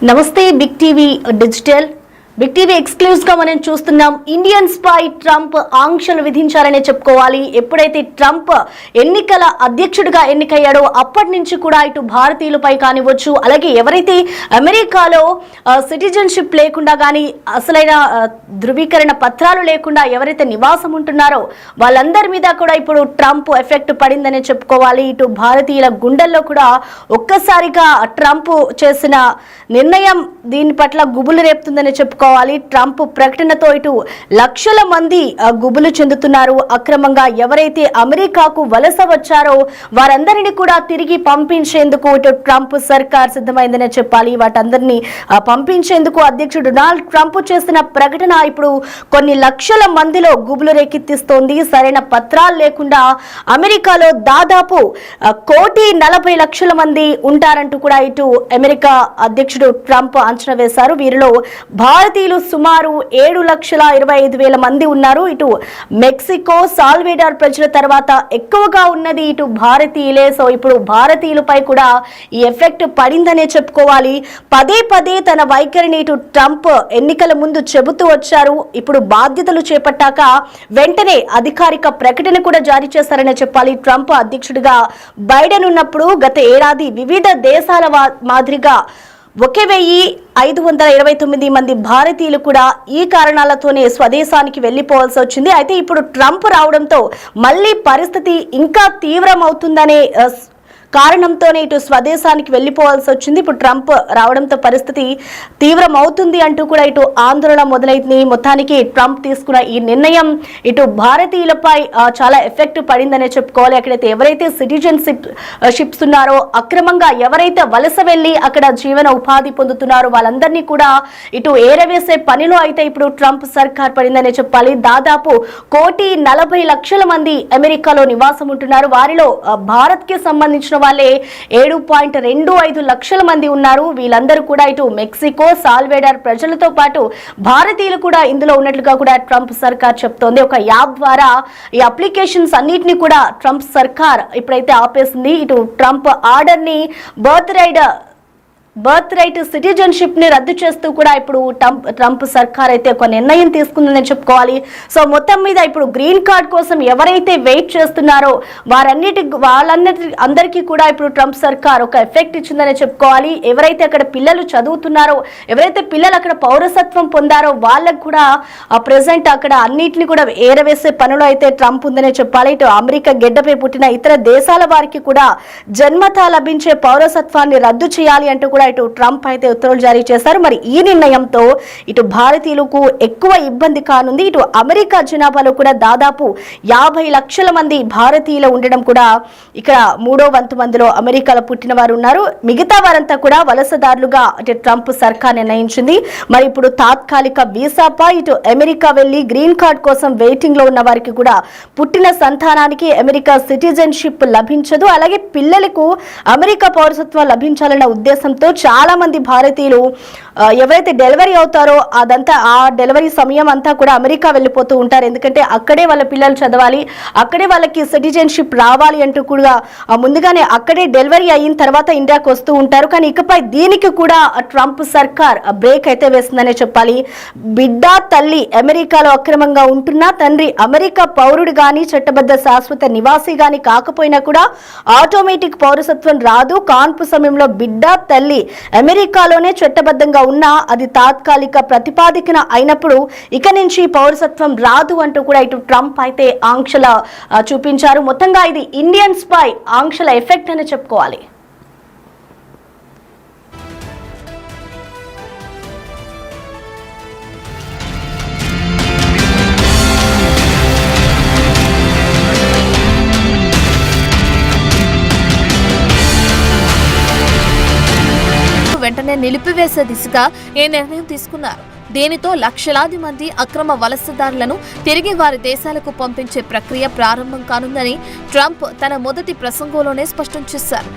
నమస్తే Big TV digital Big TV exclusive గా మనం చూస్తున్నాం. ఇండియన్స్ పై ట్రంప్ ఆంక్షలు విధించారనే చెప్పుకోవాలి. ఎప్పుడైతే ట్రంప్ ఎన్నికల అధ్యక్షుడిగా ఎన్నికయ్యాడో అప్పటి నుంచి కూడా ఇటు భారతీయులపై కానివచ్చు, అలాగే ఎవరైతే అమెరికాలో సిటిజన్షిప్ లేకుండా కానీ అసలైన ధృవీకరణ పత్రాలు లేకుండా ఎవరైతే నివాసం ఉంటున్నారో వాళ్ళందరి మీద కూడా ఇప్పుడు ట్రంప్ ఎఫెక్ట్ పడిందనే చెప్పుకోవాలి. ఇటు భారతీయుల గుండెల్లో కూడా ఒక్కసారిగా ట్రంప్ చేసిన నిర్ణయం దీని పట్ల గుబులు రేపుతుందని చెప్పుకోవాలి. ట్రంప్ ప్రకటనతో ఇటు లక్షల మంది గుబులు చెందుతున్నారు. అక్రమంగా ఎవరైతే అమెరికాకు వలస వచ్చారో వారందరినీ కూడా తిరిగి పంపించేందుకు ఇటు ట్రంప్ సర్కార్ సిద్ధమైందనే చెప్పాలి. వాటందరినీ పంపించేందుకు అధ్యక్షుడు డొనాల్డ్ ట్రంప్ చేసిన ప్రకటన ఇప్పుడు కొన్ని లక్షల మందిలో గుబులు రేకెత్తిస్తోంది. సరైన పత్రాలు లేకుండా అమెరికాలో దాదాపు 1,40,00,000 మంది ఉంటారంటూ కూడా ఇటు అమెరికా అధ్యక్షుడు ట్రంప్ అంచనా వేశారు. వీరిలో భారతీయులు సుమారు 7,25,000 మంది ఉన్నారు. ఇటు మెక్సికో, సాల్వేడార్ ప్రజల తర్వాత ఎక్కువగా ఉన్నది ఇటు భారతీయులే. సో ఇప్పుడు భారతీయులపై కూడా ఈ ఎఫెక్ట్ పడిందనే చెప్పుకోవాలి. పదే పదే తన వైఖరిని ఇటు ట్రంప్ ఎన్నికల ముందు చెబుతూ వచ్చారు. ఇప్పుడు బాధ్యతలు చేపట్టాక వెంటనే అధికారిక ప్రకటన కూడా జారీ చేశారనే చెప్పాలి. ట్రంప్ అధ్యక్షుడిగా బైడెన్ ఉన్నప్పుడు గత ఏడాది వివిధ దేశాల మాదిరిగా 1,529 మంది భారతీయులు కూడా ఈ కారణాలతోనే స్వదేశానికి వెళ్లిపోవాల్సి వచ్చింది. అయితే ఇప్పుడు ట్రంప్ రావడంతో మళ్ళీ పరిస్థితి ఇంకా తీవ్రమవుతుందనే కారణంతోనే ఇటు స్వదేశానికి వెళ్లిపోవాల్సి వచ్చింది. ఇప్పుడు ట్రంప్ రావడంతో పరిస్థితి తీవ్రమవుతుంది అంటూ కూడా ఇటు ఆందోళన మొదలైంది. మొత్తానికి ట్రంప్ తీసుకున్న ఈ నిర్ణయం ఇటు భారతీయులపై చాలా ఎఫెక్ట్ పడిందనే చెప్పుకోవాలి. అక్కడైతే ఎవరైతే సిటిజన్షిప్స్ ఉన్నారో, అక్రమంగా ఎవరైతే వలస వెళ్లి అక్కడ జీవన ఉపాధి పొందుతున్నారో వాళ్ళందరినీ కూడా ఇటు ఏరవేసే పనిలో అయితే ఇప్పుడు ట్రంప్ సర్కార్ పడిందనే చెప్పాలి. దాదాపు 1,40,00,000 మంది అమెరికాలో నివాసం ఉంటున్నారు. వారిలో భారత్ కి సంబంధించిన వాళ్ళే 7.25 లక్షల మంది ఉన్నారు. వీళ్ళందరూ కూడా ఇటు మెక్సికో, సాల్వేడార్ ప్రజలతో పాటు భారతీయులు కూడా ఇందులో ఉన్నట్లుగా కూడా ట్రంప్ సర్కార్ చెప్తోంది. ఒక యాప్ ద్వారా ఈ అప్లికేషన్స్ అన్నిటిని కూడా ట్రంప్ సర్కార్ ఇప్పుడైతే ఆపేసింది. ఇటు ట్రంప్ ఆర్డర్ ని బర్త్ రైట్ సిటిజన్షిప్ ని రద్దు చేస్తూ కూడా ఇప్పుడు ట్రంప్ సర్కార్ అయితే ఒక నిర్ణయం తీసుకుందని చెప్పుకోవాలి. సో మొత్తం మీద ఇప్పుడు గ్రీన్ కార్డ్ కోసం ఎవరైతే వెయిట్ చేస్తున్నారో అందరికీ కూడా ఇప్పుడు ట్రంప్ సర్కార్ ఒక ఎఫెక్ట్ ఇచ్చిందని చెప్పుకోవాలి. ఎవరైతే అక్కడ పిల్లలు చదువుతున్నారో, ఎవరైతే పిల్లలు అక్కడ పౌరసత్వం పొందారో వాళ్ళకు కూడా ప్రెసెంట్ అక్కడ అన్నిటిని కూడా ఏరవేసే పనులు అయితే ట్రంప్ ఉందనే చెప్పాలి. ఇటు అమెరికా గెడ్డపై పుట్టిన ఇతర దేశాల వారికి కూడా జన్మతా లభించే పౌరసత్వాన్ని రద్దు చేయాలి అంటూ కూడా ఇటు ట్రంప్ అయితే ఉత్తర్వులు జారీ చేశారు. మరి ఈ నిర్ణయంతో ఇటు భారతీయులకు ఎక్కువ ఇబ్బంది కానుంది. ఇటు అమెరికా జనాభాలో కూడా దాదాపు 50 లక్షల మంది భారతీయులు ఉండడం కూడా ఇక్కడ 3వ వంతు మందిలో అమెరికాలో పుట్టిన వారు ఉన్నారు. మిగతా వారంతా కూడా వలసదారులుగా ఇటు ట్రంప్ సర్కార్ నిర్ణయించింది. మరి ఇప్పుడు తాత్కాలిక వీసాపై ఇటు అమెరికా వెళ్లి గ్రీన్ కార్డ్ కోసం వెయిటింగ్ లో ఉన్న వారికి కూడా పుట్టిన సంతానానికి అమెరికా సిటిజన్షిప్ లభించదు. అలాగే పిల్లలకు అమెరికా పౌరసత్వం లభించాలన్న ఉద్దేశంతో చాలా మంది భారతీయులు ఎవరైతే డెలివరీ అవుతారో ఆ డెలివరీ సమయం అంతా కూడా అమెరికా వెళ్ళిపోతూ ఉంటారు. ఎందుకంటే అక్కడే వాళ్ళ పిల్లలు చదవాలి, అక్కడే వాళ్ళకి సిటిజన్షిప్ రావాలి అంటూ కూడా ముందుగానే అక్కడే డెలివరీ అయిన తర్వాత ఇండియాకు వస్తూ ఉంటారు. కానీ ఇకపై దీనికి కూడా ట్రంప్ సర్కార్ బ్రేక్ అయితే వేస్తుందనే చెప్పాలి. బిడ్డ తల్లి అమెరికాలో అక్రమంగా ఉంటున్నా తండ్రి అమెరికా పౌరుడు గాని చట్టబద్ధ శాశ్వత నివాసి గాని కాకపోయినా కూడా ఆటోమేటిక్ పౌరసత్వం రాదు. కాన్పు సమయంలో బిడ్డ తల్లి అమెరికాలోనే చట్టబద్ధంగా ఉన్నా అది తాత్కాలిక ప్రతిపాదికన అయినప్పుడు ఇక నుంచి పౌరసత్వం రాదు అంటూ కూడా ఇటు ట్రంప్ అయితే ఆంక్షల చూపించారు. మొత్తంగా ఇది ఇండియన్స్ పై ఆంక్షల ఎఫెక్ట్ అని చెప్పుకోవాలి. వెంటనే నిలిపివేసే దిశగా ఈ నిర్ణయం తీసుకున్నారు. దీనితో లక్షలాది మంది అక్రమ వలసదారులను తిరిగి వారి దేశాలకు పంపించే ప్రక్రియ ప్రారంభం కానుందని ట్రంప్ తన మొదటి ప్రసంగంలోనే స్పష్టం చేశారు.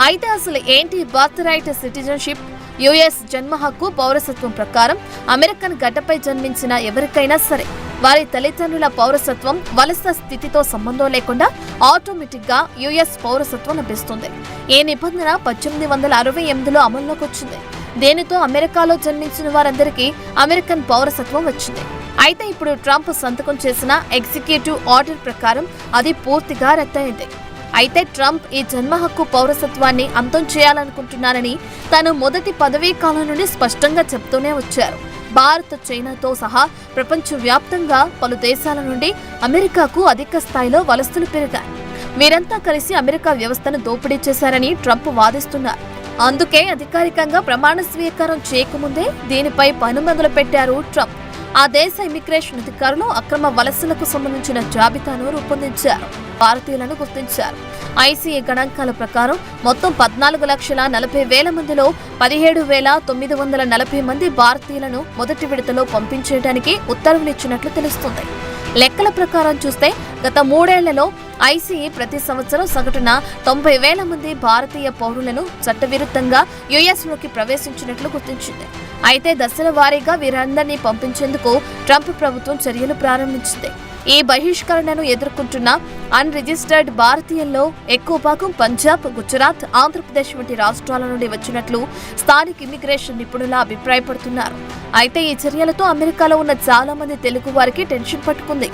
అయితే అసలు ఏంటి బర్త్ రైట్ సిటిజన్షిప్? యుఎస్ జన్మ హక్కు పౌరసత్వం ప్రకారం అమెరికన్ గడ్డపై జన్మించిన ఎవరికైనా సరే వారి తల్లిదండ్రుల పౌరసత్వం వలస స్థితితో సంబంధం లేకుండా ఆటోమేటిక్ గా యుఎస్ పౌరసత్వం లభిస్తుంది. ఈ నిబంధన 1868లో అమల్లోకి వచ్చింది. దీనితో అమెరికాలో జన్మించిన వారందరికీ అమెరికన్ పౌరసత్వం వచ్చింది. అయితే ఇప్పుడు ట్రంప్ సంతకం చేసిన ఎగ్జిక్యూటివ్ ఆర్డర్ ప్రకారం అది పూర్తిగా రద్దయింది. అయితే ట్రంప్ ఈ జన్మ హక్కు పౌరసత్వాన్ని అంతం చేయాలనుకుంటున్నారని తాను మొదటి పదవీ కాలం నుండి స్పష్టంగా చెప్తూనే వచ్చారు. భారత్, చైనాతో సహా ప్రపంచవ్యాప్తంగా పలు దేశాల నుండి అమెరికాకు అధిక స్థాయిలో వలసలు పెరిగాయి. వీరంతా కలిసి అమెరికా వ్యవస్థను దోపిడీ చేశారని ట్రంప్ వాదిస్తున్నారు. అందుకే అధికారికంగా ప్రమాణ స్వీకారం చేయకముందే దీనిపై పని మొదలుపెట్టారు ట్రంప్. ఆ దేశ ఇమిగ్రేషన్ అధికారులు అక్రమ వలసలకు సంబంధించిన జాబితాను రూపొందించారు. భారతీయులను గుర్తించారు. ఐసీఏ గణాంకాల ప్రకారం మొత్తం 14,40,000 మందిలో 17,940 మంది భారతీయులను మొదటి విడతలో పంపించేయడానికి ఉత్తర్వులిచ్చినట్లు తెలుస్తుంది. లెక్కల ప్రకారం చూస్తే గత 3 ఏళ్లలో ఐసీఏ ప్రతి సంవత్సరం సగటున 90,000 మంది భారతీయ పౌరులను చట్టవిరుద్ధంగా యుఎస్లోకి ప్రవేశించినట్లు గుర్తించింది. అయితే దశల వారీగా వీరందరినీ పంపించేందుకు ట్రంప్ ప్రభుత్వం చర్యలు ప్రారంభించింది. ఈ బహిష్కరణను ఎదుర్కొంటున్న అన్ రిజిస్టర్డ్ భారతీయుల్లో ఎక్కువ భాగం పంజాబ్, గుజరాత్, ఆంధ్రప్రదేశ్ వంటి రాష్ట్రాల నుండి వచ్చినట్లు స్థానిక ఇమిగ్రేషన్ నిపుణులు అభిప్రాయపడుతున్నారు. అయితే ఈ చర్యలతో అమెరికాలో ఉన్న చాలా మంది తెలుగు వారికి టెన్షన్ పట్టుకుంది.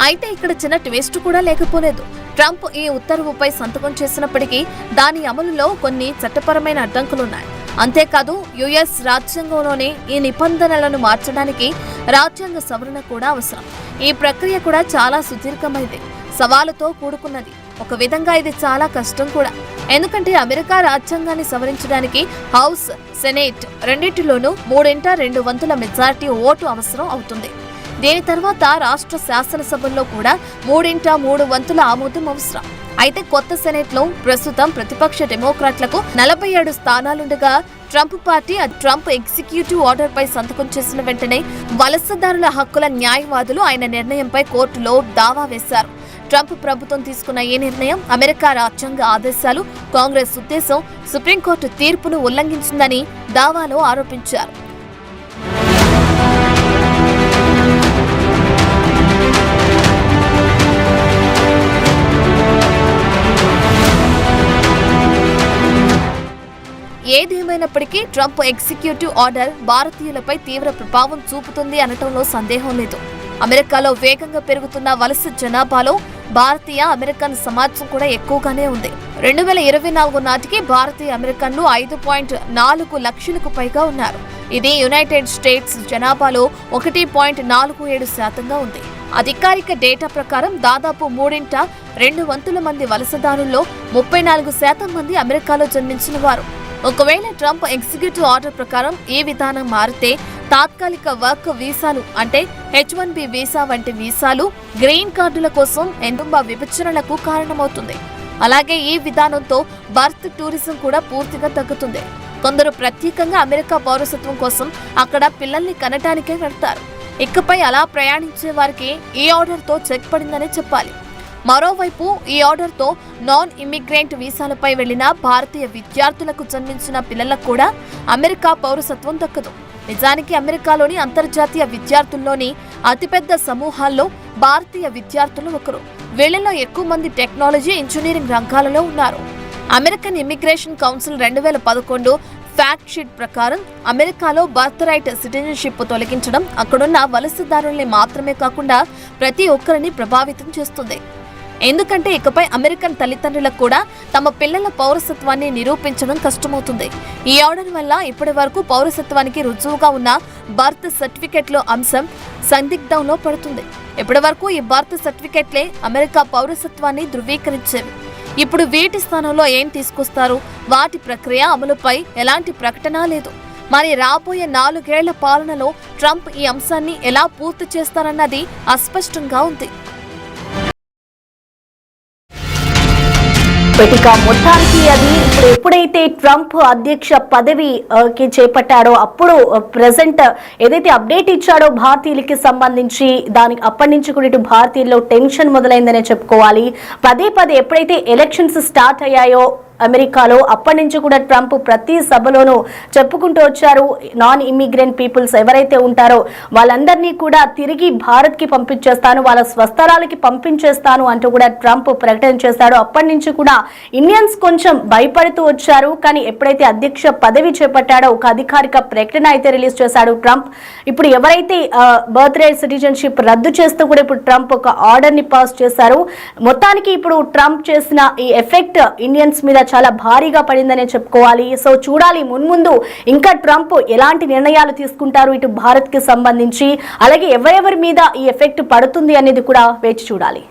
అయితే ఇక్కడ చిన్న ట్విస్ట్ కూడా లేకపోలేదు. ట్రంప్ ఈ ఉత్తర్వుపై సంతకం చేసినప్పటికీ దాని అమలులో కొన్ని చట్టపరమైన అడ్డంకులున్నాయి. అంతేకాదు యుఎస్ రాజ్యాంగంలోని ఈ నిబంధనలను మార్చడానికి రాజ్యాంగ సవరణ కూడా అవసరం. ఈ ప్రక్రియ కూడా చాలా సుదీర్ఘమైంది, సవాలుతో కూడుకున్నది. ఒక విధంగా ఇది చాలా కష్టం కూడా. ఎందుకంటే అమెరికా రాజ్యాంగాన్ని సవరించడానికి హౌస్, సెనేట్ రెండింటిలోనూ 3/2 మెజారిటీ ఓటు అవసరం అవుతుంది. దీని తర్వాత రాష్ట్ర శాసనసభల్లో కూడా 3/3 ఆమోదం అవసరం. అయితే కొత్త సెనేట్లో ప్రస్తుతం ప్రతిపక్ష డెమోక్రాట్లకు 47 స్థానాలుండగా Trump party Trump executive order పై సంతకం చేసిన వెంటనే వలసదారుల హక్కుల న్యాయవాదులు ఆయన నిర్ణయంపై కోర్టులో దావా వేశారు. ట్రంప్ ప్రభుత్వం తీసుకున్న ఈ నిర్ణయం అమెరికా రాజ్యాంగ ఆదేశాలు, కాంగ్రెస్ ఉద్దేశం, సుప్రీంకోర్టు తీర్పును ఉల్లంఘించిందని దావాలో ఆరోపించారు. ఏదేమైనప్పటికీ ట్రంప్ ఎగ్జిక్యూటివ్ ఆర్డర్ భారతీయులపై తీవ్ర ప్రభావం చూపుతుంది అనటంలో సందేహం లేదు. అమెరికాలో వేగంగా పెరుగుతున్న వలస జనాభాలో భారతీయ అమెరికన్ సమాజం కూడా ఎక్కువగానే ఉంది. 2024 నాటికి భారతీయ అమెరికన్లు 5.4 లక్షలకు పైగా ఉన్నారు. ఇది యునైటెడ్ స్టేట్స్ జనాభాలో 1.47% ఉంది. అధికారిక డేటా ప్రకారం దాదాపు 3/2 మంది వలసదారుల్లో 34% మంది అమెరికాలో జన్మించిన వారు. ఒకవేళ ట్రంప్ ఎగ్జిక్యూటివ్ ఆర్డర్ ప్రకారం ఈ విధానం మారితే తాత్కాలిక వర్క్ వీసాలు అంటే H-1B వీసా వంటి వీసాలు, గ్రీన్ కార్డుల కోసం ఎంతో విభజనలకు కారణమవుతుంది. అలాగే ఈ విధానంతో బర్త్ టూరిజం కూడా పూర్తిగా తగ్గుతుంది. కొందరు ప్రత్యేకంగా అమెరికా పౌరసత్వం కోసం అక్కడ పిల్లల్ని కనటానికే వెళ్తారు. ఇకపై అలా ప్రయాణించే వారికి ఈ ఆర్డర్తో చెక్ పడిందనే చెప్పాలి. మరోవైపు ఈ ఆర్డర్తో నాన్ ఇమిగ్రెంట్ వీసాలపై వెళ్లిన భారతీయ విద్యార్థులకు జన్మించిన పిల్లలకు కూడా అమెరికా పౌరసత్వం దక్కదు. నిజానికి అమెరికాలోని అంతర్జాతీయ విద్యార్థుల్లోని అతిపెద్ద సమూహాల్లో భారతీయ విద్యార్థులు ఒకరు. వీళ్లలో ఎక్కువ మంది టెక్నాలజీ, ఇంజనీరింగ్ రంగాలలో ఉన్నారు. American immigration council 2011 fact sheet ప్రకారం అమెరికాలో బర్త్ రైట్ సిటిజన్షిప్ తొలగించడం అక్కడున్న వలసదారుల్ని మాత్రమే కాకుండా ప్రతి ఒక్కరిని ప్రభావితం చేస్తుంది. ఎందుకంటే ఇకపై అమెరికన్ తల్లిదండ్రులకు కూడా తమ పిల్లల పౌరసత్వాన్ని నిరూపించడం కష్టమవుతుంది. ఈ ఆర్డర్ వల్ల ఇప్పటి వరకు పౌరసత్వానికి రుజువుగా ఉన్న బర్త్ సర్టిఫికెట్లో అంశం సందిగ్ధంలో పడుతుంది. ఇప్పటి వరకు ఈ బర్త్ సర్టిఫికెట్లే అమెరికా పౌరసత్వాన్ని ధృవీకరించేవి. ఇప్పుడు వీటి స్థానంలో ఏం తీసుకొస్తారు? వాటి ప్రక్రియ అమలుపై ఎలాంటి ప్రకటన లేదు. మరి రాబోయే 4 ఏళ్ల పాలనలో ట్రంప్ ఈ అంశాన్ని ఎలా పూర్తి చేస్తారన్నది అస్పష్టంగా ఉంది. బట్ ఇక మొత్తానికి అది ఇప్పుడు ఎప్పుడైతే ట్రంప్ అధ్యక్ష పదవికి చేపట్టాడో అప్పుడు ప్రెసెంట్ ఏదైతే అప్డేట్ ఇచ్చాడో భారతీయులకి సంబంధించి దానికి అప్పటి నుంచి కూడా ఇటు భారతీయుల్లో టెన్షన్ మొదలైందనే చెప్పుకోవాలి. పదే ఎప్పుడైతే ఎలక్షన్స్ స్టార్ట్ అయ్యాయో అమెరికాలో అప్పటి నుంచి కూడా ట్రంప్ ప్రతి సభలోనూ చెప్పుకుంటూ వచ్చారు, నాన్ ఇమిగ్రెంట్ పీపుల్స్ ఎవరైతే ఉంటారో వాళ్ళందరినీ కూడా తిరిగి భారత్కి పంపించేస్తాను, వాళ్ళ స్వస్థలాలకి పంపించేస్తాను అంటూ కూడా ట్రంప్ ప్రకటన చేశాడు. అప్పటి నుంచి కూడా ఇండియన్స్ కొంచెం భయపడుతూ వచ్చారు. కానీ ఎప్పుడైతే అధ్యక్ష పదవి చేపట్టాడో ఒక అధికారిక ప్రకటన అయితే రిలీజ్ చేశాడు ట్రంప్. ఇప్పుడు ఎవరైతే బర్త్ రైట్ సిటిజన్షిప్ రద్దు చేస్తూ కూడా ఇప్పుడు ట్రంప్ ఒక ఆర్డర్ ని పాస్ చేశారు. మొత్తానికి ఇప్పుడు ట్రంప్ చేసిన ఈ ఎఫెక్ట్ ఇండియన్స్ మీద చాలా భారీగా పడిందనే చెప్పుకోవాలి. సో చూడాలి మున్ముందు ఇంకా ట్రంప్ ఎలాంటి నిర్ణయాలు తీసుకుంటారు ఇటు భారత్ కి సంబంధించి, అలాగే ఎవరెవరి మీద ఈ ఎఫెక్ట్ పడుతుంది అనేది కూడా వేచి చూడాలి.